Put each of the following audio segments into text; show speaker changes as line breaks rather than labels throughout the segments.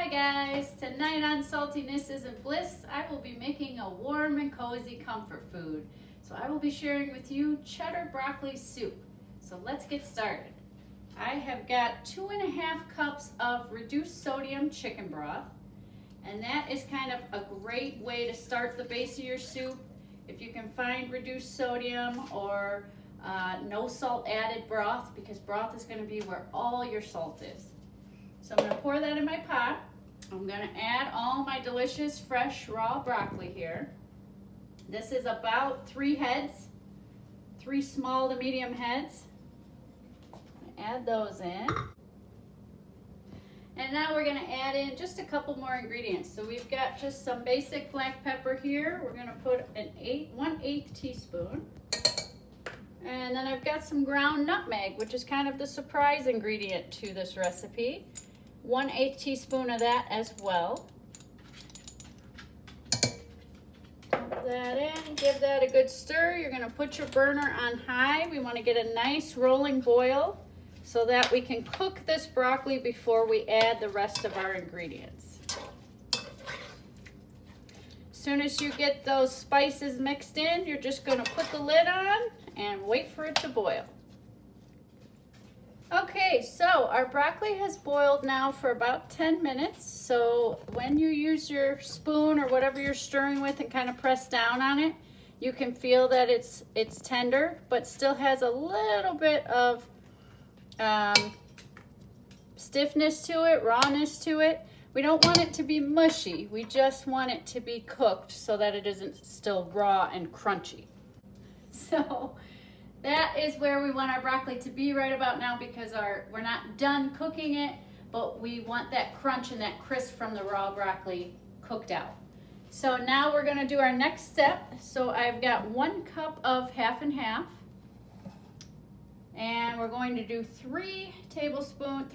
Hi guys, tonight on Saltiness Isn't Bliss, I will be making a warm and cozy comfort food. So I will be sharing with you cheddar broccoli soup. So let's get started. I have got 2.5 cups of reduced sodium chicken broth, and that is kind of a great way to start the base of your soup. If you can find reduced sodium or no salt added broth, because broth is going to be where all your salt is. So I'm going to pour that in my pot. I'm going to add all my delicious fresh raw broccoli here. This is about 3 heads, 3 small to medium heads. Add those in. And now we're going to add in just a couple more ingredients. So we've got just some basic black pepper here. We're going to put an 1/8 teaspoon. And then I've got some ground nutmeg, which is kind of the surprise ingredient to this recipe. 1/8 teaspoon of that as well. Dump that in, give that a good stir. You're going to put your burner on high. We want to get a nice rolling boil so that we can cook this broccoli before we add the rest of our ingredients. As soon as you get those spices mixed in, you're just going to put the lid on and wait for it to boil. Okay, so our broccoli has boiled now for about 10 minutes. So when you use your spoon or whatever you're stirring with and kind of press down on it, you can feel that it's tender, but still has a little bit of stiffness to it, rawness to it. We don't want it to be mushy. We just want it to be cooked so that it isn't still raw and crunchy. So that is where we want our broccoli to be right about now, because we're not done cooking it, but we want that crunch and that crisp from the raw broccoli cooked out. So now we're going to do our next step. So I've got 1 cup of half and half, and we're going to do 3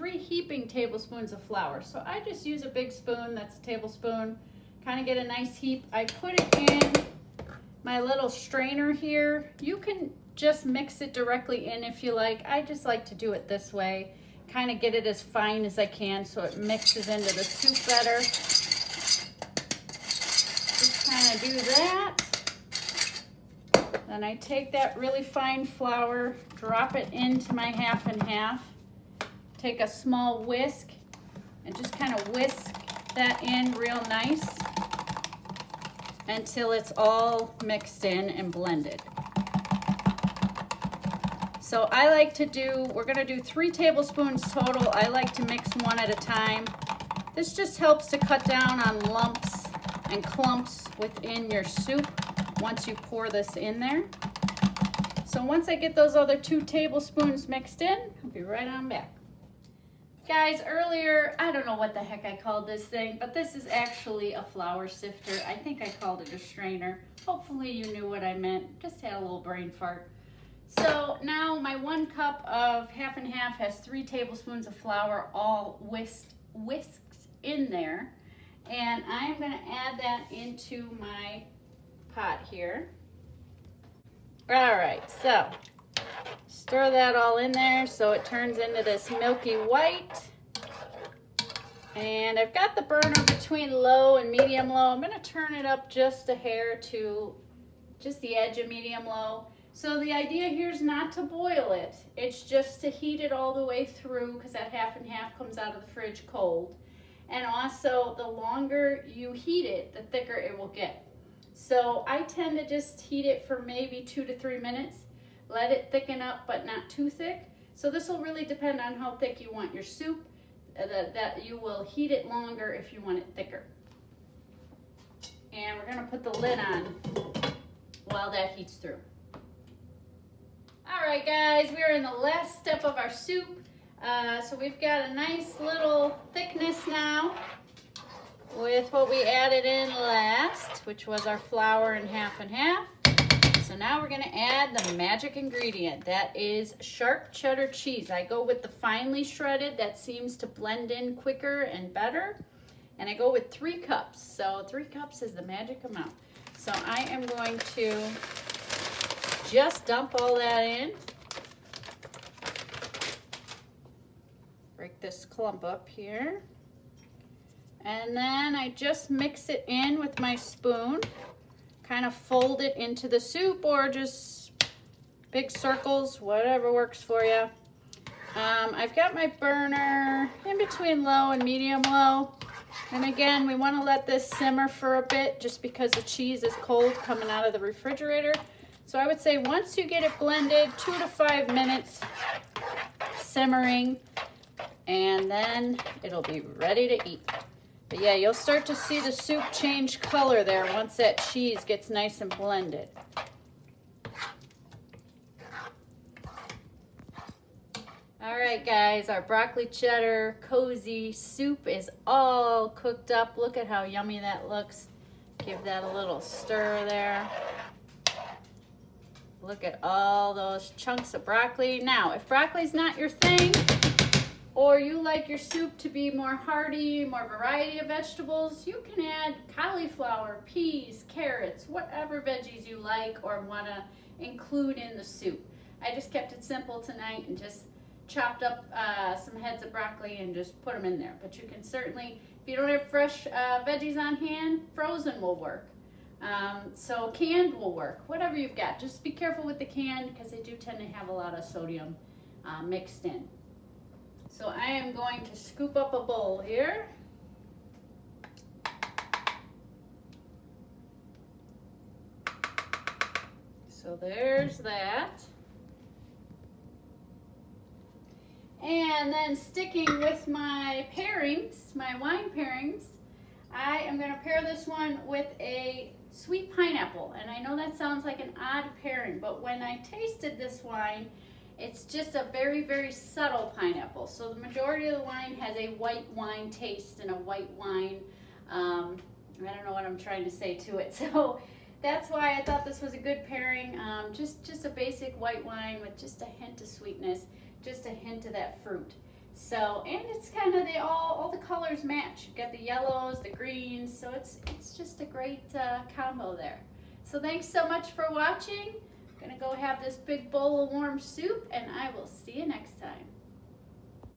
heaping tablespoons of flour. So I just use a big spoon, that's a tablespoon, kind of get a nice heap. I put it in my little strainer here. You can just mix it directly in if you like. I just like to do it this way, kind of get it as fine as I can so it mixes into the soup better. Just kind of do that. Then I take that really fine flour, drop it into my half and half, take a small whisk and just kind of whisk that in real nice until it's all mixed in and blended. So I like to we're gonna do 3 tablespoons total. I like to mix one at a time. This just helps to cut down on lumps and clumps within your soup once you pour this in there. So once I get those other 2 tablespoons mixed in, I'll be right on back. Guys, earlier, I don't know what the heck I called this thing, but this is actually a flour sifter. I think I called it a strainer. Hopefully you knew what I meant. Just had a little brain fart. So now my 1 cup of half and half has 3 tablespoons of flour all whisked in there. And I'm going to add that into my pot here. All right, so stir that all in there so it turns into this milky white. And I've got the burner between low and medium low. I'm going to turn it up just a hair to just the edge of medium low. So the idea here is not to boil it. It's just to heat it all the way through, because that half and half comes out of the fridge cold. And also, the longer you heat it, the thicker it will get. So I tend to just heat it for maybe 2 to 3 minutes. Let it thicken up, but not too thick. So this will really depend on how thick you want your soup, that you will heat it longer if you want it thicker. And we're going to put the lid on while that heats through. All right, guys, we are in the last step of our soup. So we've got a nice little thickness now with what we added in last, which was our flour and half. So now we're going to add the magic ingredient. That is sharp cheddar cheese. I go with the finely shredded. That seems to blend in quicker and better. And I go with 3 cups. So 3 cups is the magic amount. So I am going to just dump all that in. Break this clump up here. And then I just mix it in with my spoon, kind of fold it into the soup or just big circles, whatever works for you. I've got my burner in between low and medium low. And again, we want to let this simmer for a bit just because the cheese is cold coming out of the refrigerator. So I would say once you get it blended, 2 to 5 minutes simmering, and then it'll be ready to eat. But yeah, you'll start to see the soup change color there once that cheese gets nice and blended. All right, guys, our broccoli cheddar cozy soup is all cooked up. Look at how yummy that looks. Give that a little stir there. Look at all those chunks of broccoli. Now, if broccoli's not your thing, or you like your soup to be more hearty, more variety of vegetables, you can add cauliflower, peas, carrots, whatever veggies you like or want to include in the soup. I just kept it simple tonight and just chopped up some heads of broccoli and just put them in there. But you can certainly, if you don't have fresh veggies on hand, frozen will work. So canned will work, whatever you've got. Just be careful with the canned because they do tend to have a lot of sodium mixed in. So I am going to scoop up a bowl here. So there's that. And then sticking with my pairings, my wine pairings, I am going to pair this one with a sweet pineapple. And I know that sounds like an odd pairing, but when I tasted this wine, it's just a very, very subtle pineapple. So the majority of the wine has a white wine taste and a white wine, I don't know what I'm trying to say to it. So that's why I thought this was a good pairing. Just a basic white wine with just a hint of sweetness, just a hint of that fruit. So, and it's kind of all the colors match. You've got the yellows, the greens, so it's just a great combo there. So thanks so much for watching. I'm gonna go have this big bowl of warm soup, and I will see you next time.